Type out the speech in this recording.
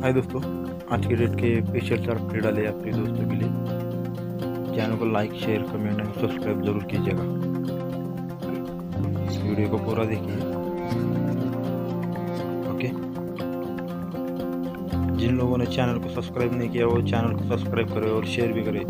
हाय दोस्तों, आज की डेट के स्पेशल 4 अपडेट डाले अपने दोस्तों के लिए। चैनल को like, share, comment and subscribe जरूर कीजिएगा। वीडियो को पूरा देखिए। ओके, जिन लोगों ने चैनल को सब्सक्राइब नहीं किया वो चैनल को सब्सक्राइब करें और शेयर भी करें।